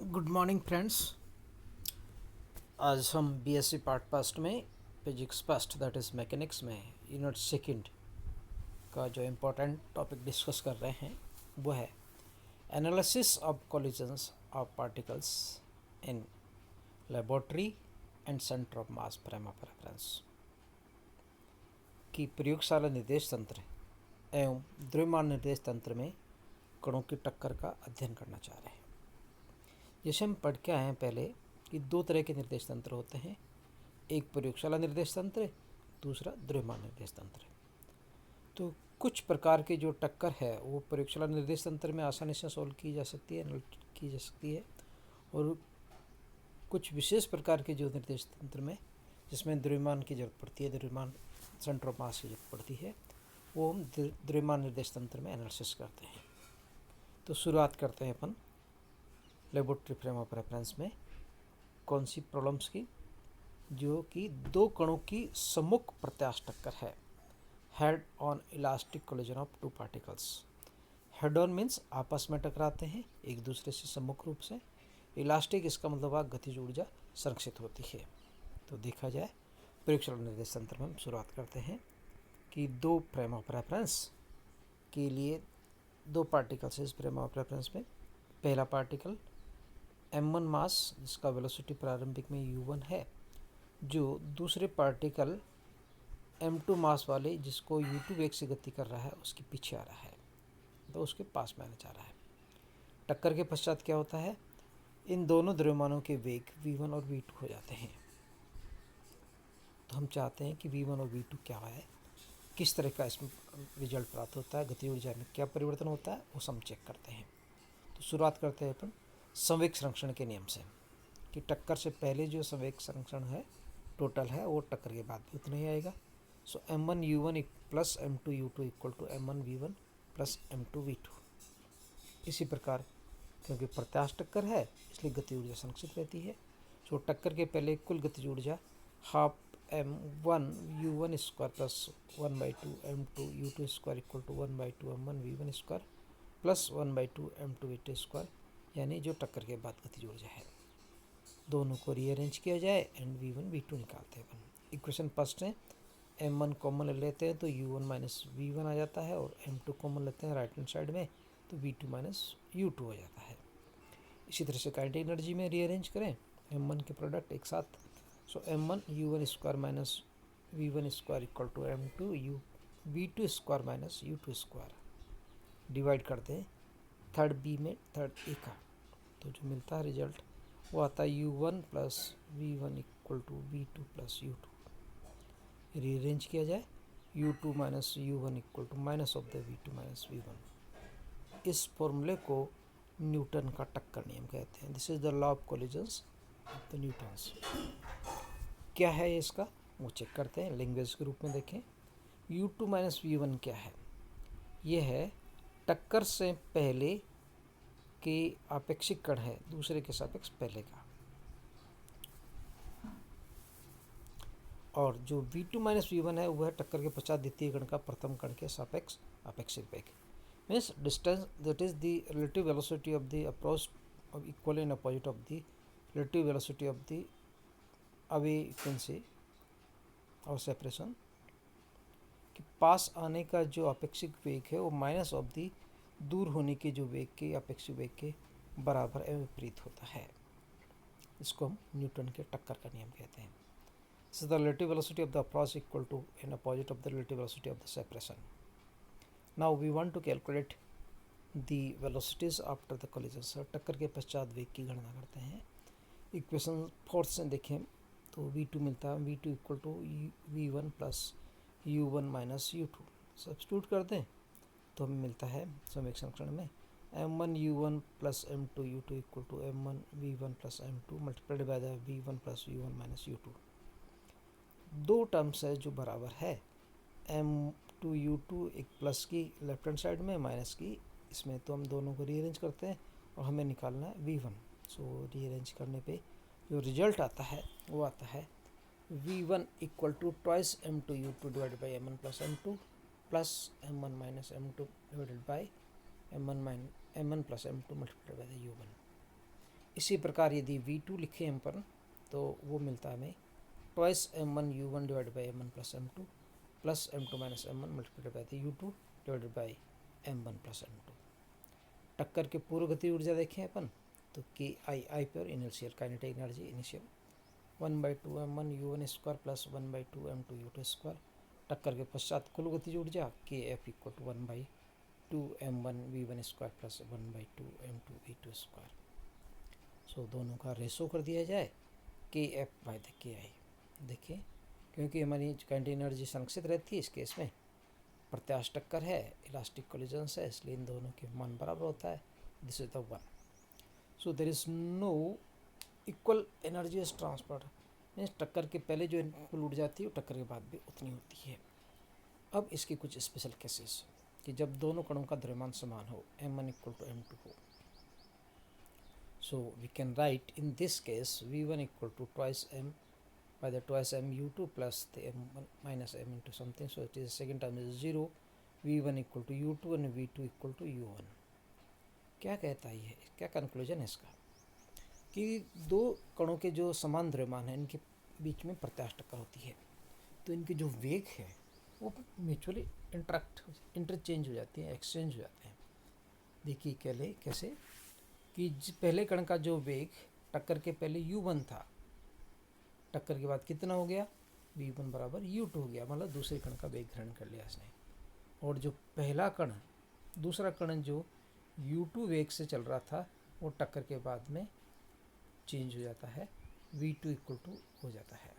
Good morning friends. आज हम BSc part first में physics first that is mechanics में यूनिट सेकंड का जो इम्पोर्टेंट टॉपिक डिस्कस कर रहे हैं वो है analysis of collisions of particles in laboratory and centre of mass frame of reference की प्रयोगशाला निर्देश तंत्र एवं द्रव्यमान निर्देश तंत्र में कणों की टक्कर का अध्ययन करना चाह रहे हैं। जैसे हम पढ़ के आए हैं पहले कि दो तरह के निर्देश तंत्र होते हैं, एक प्रयोगशाला निर्देश तंत्र, दूसरा द्रव्यमान निर्देश तंत्र। तो कुछ प्रकार के जो टक्कर है वो प्रयोगशाला निर्देश तंत्र में आसानी से सॉल्व की जा सकती है और कुछ विशेष प्रकार के जो निर्देश तंत्र में जिसमें द्रव्यमान की जरूरत पड़ती है, द्रव्यमान सेंटर ऑफ मास की जरूरत पड़ती है, वो हम द्रव्यमान निर्देश तंत्र में एनालिसिस करते हैं। तो शुरुआत करते हैं अपन लेबोरेटरी फ्रेम ऑफ रेफरेंस में कौन सी प्रॉब्लम्स की, जो कि दो कणों की सम्मुख प्रत्यास्थ टक्कर है। Head on elastic collision of two particles. Head on means आपस में टकराते हैं एक दूसरे से सम्मुख रूप से। इलास्टिक इसका मतलब गतिज ऊर्जा संरक्षित होती है। तो देखा जाए प्रयोगशाला निर्देश तंत्र में हम शुरुआत करते हैं कि दो फ्रेम ऑफ रेफरेंस के लिए दो पार्टिकल्स इस फ्रेम ऑफ रेफरेंस में। पहला पार्टिकल m1 मास जिसका वेलोसिटी प्रारंभिक में u1 है, जो दूसरे पार्टिकल m2 मास वाले जिसको u2 वेग से गति कर रहा है उसके पीछे आ रहा है, तो उसके पास में आना चाह रहा है। टक्कर के पश्चात क्या होता है, इन दोनों द्रव्यमानों के वेग v1 और v2 हो जाते हैं। तो हम चाहते हैं कि v1 और v2 क्या है, किस तरह का इसमें रिजल्ट प्राप्त होता है, गति ऊर्जा में क्या परिवर्तन होता है, वो हम चेक करते हैं। तो शुरुआत करते हैं अपन संवेग संरक्षण के नियम से कि टक्कर से पहले जो संवेग संरक्षण है टोटल है वो टक्कर के बाद भी उतना ही आएगा। So m1u1 plus m2u2 equal to m1v1 plus m2v2। इसी प्रकार क्योंकि प्रत्यास्थ टक्कर है इसलिए गति ऊर्जा संरक्षित रहती है। सो टक्कर के पहले कुल गति ऊर्जा half m1u1 square plus 1/2 m2u2 square equal to 1/2 m1v1 square plus 1/2 m2v2 square, यानी जो टक्कर के बाद गतिज ऊर्जा है। दोनों को रीअरेंज किया जाए एंड v1 v2 निकालते हैं। इक्वेशन फर्स्ट है m1 कॉमन ले लेते हैं तो u1 माइनस v1 आ जाता है, और m2 कॉमन लेते हैं राइट हैंड साइड में तो v2 माइनस u2 हो जाता है। इसी तरह से काइनेटिक एनर्जी में रीअरेंज करें m1 के प्रोडक्ट एक साथ। So m1 u1 square minus v1 square equal to m2 v2 square minus u2 square. Divide करते हैं थर्ड बी में थर्ड ए का, तो जो मिलता है रिजल्ट वो आता है u1 plus v1 equal to v2 plus u2। Rearrange किया जाए u2 minus u1 equal to minus of the v2 minus v1। इस फॉर्मूले को न्यूटन का टक्कर नियम कहते हैं। This is the law of collisions of the Newton's. क्या है इसका वो चेक करते हैं, लैंग्वेज के रूप में देखें। u2 माइनस v1 क्या है, ये है टक्कर से पहले के आपेक्षिक कण है दूसरे के सापेक्ष पहले का, और जो v2 माइनस v1 है वह टक्कर के पश्चात द्वितीय कण का प्रथम कण के सापेक्ष आपेक्षिक वेग। Means distance that is the relative velocity of the approach of equal and opposite of the relative velocity of the away frequency और सेपरेशन। कि पास आने का जो अपेक्षिक वेग है वो माइनस ऑफ द दूर होने के जो वेग के अपेक्षित वेग के बराबर एवं विपरीत होता है। इसको हम न्यूटन के टक्कर का नियम कहते हैं। So the relative velocity of the approach equal to and opposite of the relative velocity of the separation. Now we want to calculate the velocities after the collision. Sir टक्कर के पश्चात वेग की गणना करते हैं। इक्वेशन फोर्थ से देखें तो v2 मिलता है, v2 equal to v1 plus u1 minus u2। Substitute करते हैं तो हमें मिलता है संवेग संरक्षण में m1 u1 plus m2 u2 equal to m1 v1 plus m2 multiplied by the v1 plus u1 minus u2। दो टर्म्स है जो बराबर है, m2u2 एक प्लस की लेफ्ट हैंड साइड में माइनस की इसमें, तो हम दोनों को रीअरेंज करते हैं और हमें निकालना है v1। सो रीअरेंज करने पे जो रिजल्ट आता है वो आता है v1 equal to twice m2u2 divided by m1 plus m2 plus m1 minus m2 divided by m1 plus m2 multiplied by u1। इसी प्रकार यदि V2 लिखें हम पर तो वो मिलता है हमें twice m1 u1 divide by m1 plus m2 minus m1 multiplied by the u2 divided by m1 plus m2। टक्कर के पूर्व गति ऊर्जा देखें अपन तो KI पर initial kinetic energy initial 1/2 m1 u1 square plus 1/2 m2 u2 square. टक्कर के पश्चात कुल गतिज ऊर्जा KF equal to 1/2 m1 v1 square plus 1/2 m2 v2 square. So दोनों का रेशो कर दिया जाए KF बाय द KI। देखिए क्योंकि हमारी काइनेटिक एनर्जी संरक्षित रहती है इस केस में, प्रत्यास्थ टक्कर है, इलास्टिक कोलिजन्स है, इसलिए इन दोनों के मान बराबर होता है। This is the one. So there is no equal energy is transferred, means टक्कर के पहले जो कुल ऊर्जा आती है वो टक्कर के बाद भी उतनी होती है। अब इसके कुछ स्पेशल केसेस कि जब दोनों कणों का द्रव्यमान समान हो, m1 इक्वल टू m2 हो। So we can write in this case v1 equal to twice m by the twice m u2 plus the m1 minus m into something, so it is second term is 0, v1 equal to u2 and v2 equal to u1। क्या कहता है ये, क्या conclusion है इसका कि दो कणों के जो समान द्रव्यमान है इनके बीच में प्रत्यास्थ टक्कर होती है तो इनके जो वेग है वो म्यूचुअली इंटरचेंज हो जाती है, एक्सचेंज हो जाते हैं। देखिए कैसे कि पहले कण का जो वेग टक्कर के पहले u1 था, टक्कर के बाद कितना हो गया v1 बराबर u2 हो गया, मतलब दूसरे कण का वेग ग्रहण कर लिया इसने। और जो पहला कण दूसरा कण जो u2 वेग से चल रहा था वो टक्कर के बाद में चेंज हो जाता है, v2 इक्वल टू हो जाता है,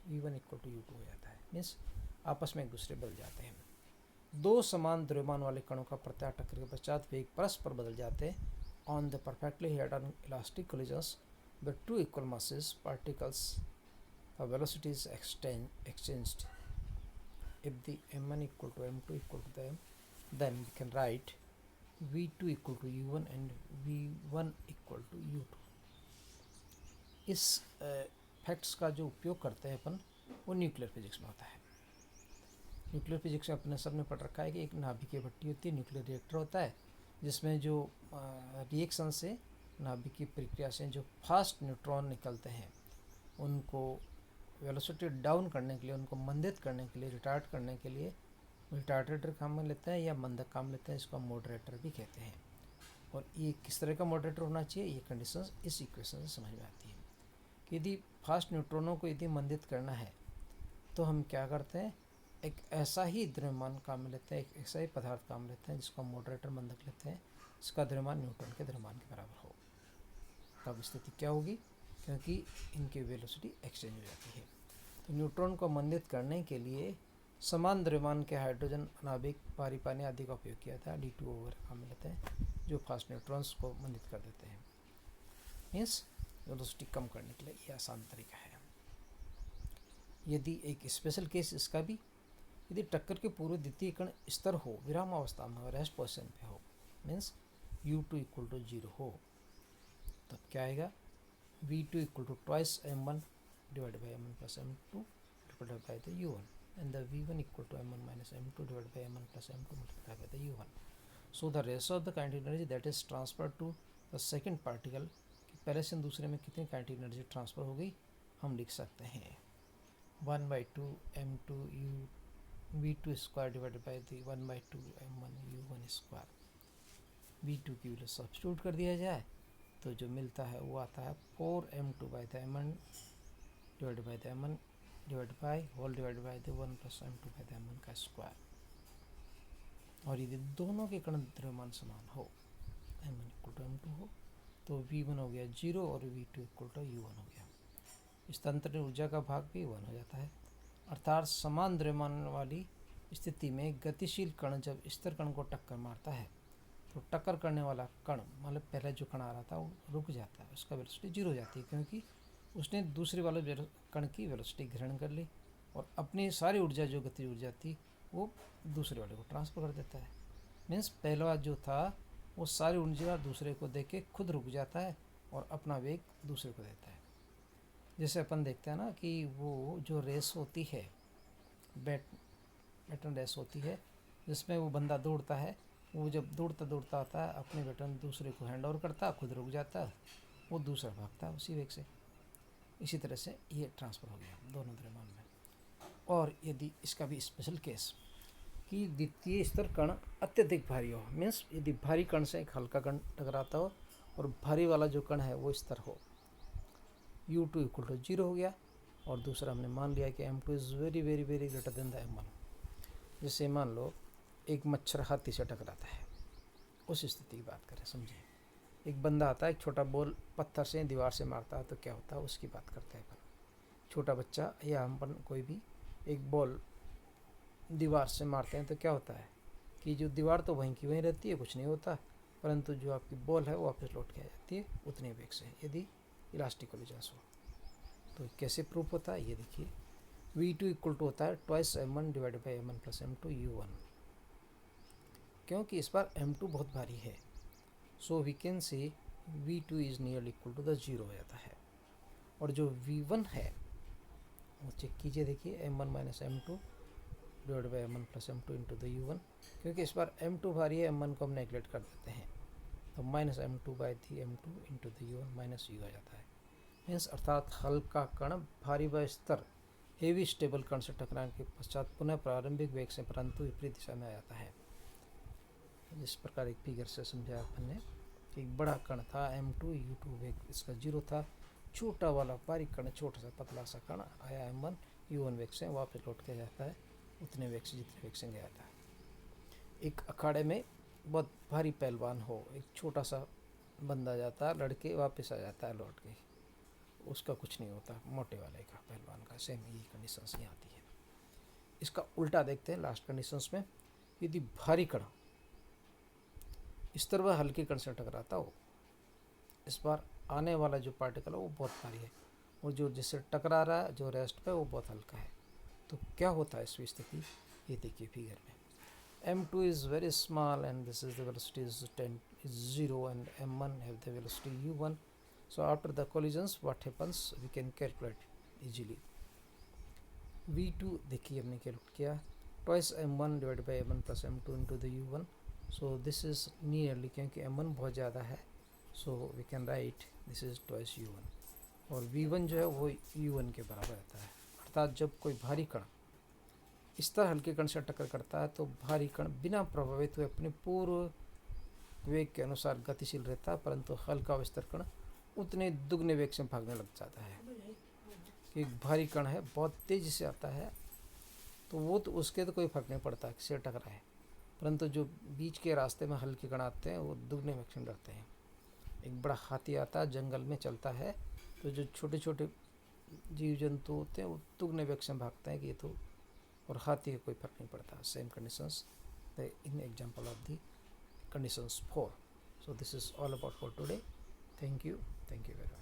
v1 इक्वल टू u2 हो जाता है, मीन्स आपस में एक दूसरे बदल जाते हैं। दो समान द्रव्यमान वाले कणों का प्रत्यास्थ टक्कर के पश्चात वेग परस्पर बदल जाते हैं on the perfectly head on elastic collisions the two equal masses particles the velocity is exchanged। If the m1 equal to m2 equal to the m, then we can write v2 equal to u1 and v1 equal to u2। इस facts का जो उपयोग करते हैं अपन वो nuclear physics में होता है। न्यूक्लियर फिजिक्स में अपने सबने पढ़ रखा है कि एक नाभिकीय भट्टी होती है, न्यूक्लियर रिएक्टर होता है जिसमें जो रिएक्शन से नाभिकीय प्रक्रिया से जो फास्ट न्यूट्रॉन निकलते हैं उनको वेलोसिटी डाउन करने के लिए, उनको मंदित करने के लिए, रिटार्ड करने के लिए रिटार्डेटर काम में लेते हैं या मंदक काम लेते हैं, इसको हम मॉडरेटर भी कहते हैं। और ये किस तरह का मॉडरेटर होना चाहिए, ये कंडीशंस इस इक्वेशन से समझ में आती है कि यदि फास्ट न्यूट्रॉनों को यदि मंदित करना है तो हम क्या करते हैं, एक ऐसा ही द्रव्यमान काम लेते हैं, एक ऐसा ही पदार्थ काम लेते हैं जिसको हम मॉडरेटर मंदक लेते हैं, इसका द्रव्यमान न्यूट्रॉन के द्रव्यमान के बराबर हो। तब स्थिति क्या होगी, क्योंकि इनकी वेलोसिटी एक्सचेंज हो जाती है। तो न्यूट्रॉन को मंदित करने के लिए समान द्रव्यमान के हाइड्रोजन अनाभिक भारी पानी आदि का उपयोग किया था, D2 वगैरह काम लेते हैं जो फास्ट न्यूट्रॉन्स को मंदित कर देते हैं। मीन्स वेलोसिटी कम करने के लिए यह आसान तरीका है। यदि एक स्पेशल केस इसका भी, यदि टक्कर के पूर्व द्वितीय कण स्तर हो, विराम अवस्था में हो, रेस्ट पोजिशन पे हो, मीन्स u2 इक्वल टू 0 हो, तब क्या आएगा v2 equal to twice m1 divided by m1 plus m2 multiplied by the u1 and the v1 equal to m1 minus m2 divided by m1 plus m2 multiplied by the u1। So the ratio of the kinetic energy that is transferred to the second particle, कि पहले से दूसरे में कितनी kinetic energy transfer हो गई, हम लिख सकते हैं 1/2 m2 u v2 square divided by the 1/2 m1 u1 square. v2 की वैल्यू सब्स्टिट्यूट कर दिया जाए तो जो मिलता है वो आता है 4m2 by the m1 divided by the m1 divide by whole divided by the 1 plus m2 by the m1 का स्क्वायर। और यदि दोनों के कण द्रव्यमान समान हो, m1 इक्वल टू m2 हो, तो v1 हो गया 0 और v2 इक्वल टू u1 हो गया। इस तंत्र ऊर्जा का भाग भी 1 हो जाता है। अर्थात समान द्रव्यमान वाली स्थिति में गतिशील कण जब स्थिर कण को टक्कर मारता है तो टक्कर करने वाला कण, मतलब पहले जो कण आ रहा था वो रुक जाता है, उसका वेलोसिटी 0 हो जाती है, क्योंकि उसने दूसरे वाले कण की वेलोसिटी ग्रहण कर ली और अपनी सारी ऊर्जा जो गति ऊर्जा थी वो दूसरे वाले को ट्रांसफर कर देता है। मीन्स पहला जो था वो सारी ऊर्जा दूसरे को दे के खुद रुक जाता है और अपना वेग दूसरे को देता है। जैसे अपन देखते हैं ना कि वो जो रेस होती है, बैटन रेस होती है, जिसमें वो बंदा दौड़ता है, वो जब दौड़ता दौड़ता आता है अपने बैटन दूसरे को हैंड ओवर करता है, खुद रुक जाता है वो दूसरा भागता है उसी वेग से। इसी तरह से ये ट्रांसफ़र हो गया दोनों द्रव्यमान में। और यदि इसका भी स्पेशल केस कि द्वितीय स्तर कण अत्यधिक भारी हो, मीन्स यदि भारी कण से एक हल्का कण टकराता हो और भारी वाला जो कण है वो स्तर हो, U2 इक्वल टू 0 हो गया। और दूसरा हमने मान लिया कि M2 is very very very greater than the M1। जैसे मान लो एक मच्छर हाथी से टकराता है, उस स्थिति की बात करें, समझे। एक बंदा आता है, एक छोटा बॉल पत्थर से दीवार से मारता है तो क्या होता है उसकी बात करते हैं अपन। छोटा बच्चा या हम कोई भी एक बॉल दीवार से मारते हैं तो क्या होता है कि जो दीवार तो वहीं की वहीं रहती है, कुछ नहीं होता, परंतु जो आपकी बॉल है वो वापस लौट के आ जाती है उतने वेग से, यदि इलास्टिक कोलिजन्स हो। तो कैसे प्रूफ होता है ये देखिए, V2 इक्वल टू होता है twice M1 divided by M1 plus M2 U1। क्योंकि इस बार M2 बहुत भारी है, सो we can say V2 is nearly equal to the 0 हो जाता है। और जो V1 है वो चेक कीजिए, देखिए M1 minus M2 divide by M1 plus M2 into the U1। क्योंकि इस बार M2 भारी है, M1 को हम नेगलेक्ट कर देते हैं, तो minus M2 by the M2 into the U1 minus U आ जाता है। मीन्स अर्थात हल्का कण भारी व स्तर हेवी स्टेबल कण से टकराने के पश्चात पुनः प्रारंभिक वेग से परंतु विपरीत दिशा में आ जाता है। जिस प्रकार एक फिगर से समझाया अपन ने, एक बड़ा कण था M2, U2 वेग इसका 0 था, छोटा वाला बारीक कण, छोटा सा पतला सा कण आया M1, U1 वेग से वापस लौट के जाता है उतने वेग से जितने वेग से गया था। एक अखाड़े में बहुत भारी पहलवान हो, एक छोटा सा बंदा जाता है लड़के वापस आ जाता है लौट के, उसका कुछ नहीं होता, मोटे वाले का पहलवान का। सेम यही कंडीशंस यहाँ आती है। इसका उल्टा देखते हैं लास्ट कंडीशंस में, यदि भारी कण स्तर व हल्के कण से टकराता हो, इस बार आने वाला जो पार्टिकल है वो बहुत भारी है और जो जिससे टकरा रहा है जो रेस्ट पे वो बहुत हल्का है। तो क्या होता है इस स्थिति, ये देखिए फिगर में, M2 is very small and this is the velocity is 0 and M1 have the velocity U1. So after the collisions what happens we can calculate easily. V2 देखिए हमने कैलकुलेट किया twice M1 divided by M1 plus M2 into the U1. So this is nearly, क्योंकि M1 बहुत ज़्यादा है, so we can write this is twice U1। और V1 जो है वो U1 के बराबर रहता है। अर्थात जब कोई भारी कण इस तरह हल्के कण से टक्कर करता है तो भारी कण बिना प्रभावित हुए अपने पूर्व वेग के अनुसार गतिशील रहता है, परंतु हल्का विस्तर कण उतने दुगने वेग से भागने लग जाता है। एक भारी कण है बहुत तेज़ी से आता है तो वो तो उसके तो कोई फर्क नहीं पड़ता किससे टकराए, परंतु जो बीच के रास्ते में हल्के कण आते हैं वो दुगने वेग से डरते हैं। एक बड़ा हाथी आता है जंगल में चलता है तो जो छोटे छोटे जीव जंतु होते हैं वो दुगने वेग से भागते हैं कि ये तो, और हाथी का कोई फर्क नहीं पड़ता। Same conditions in example of the conditions 4। So this is all about for today. Thank you very much.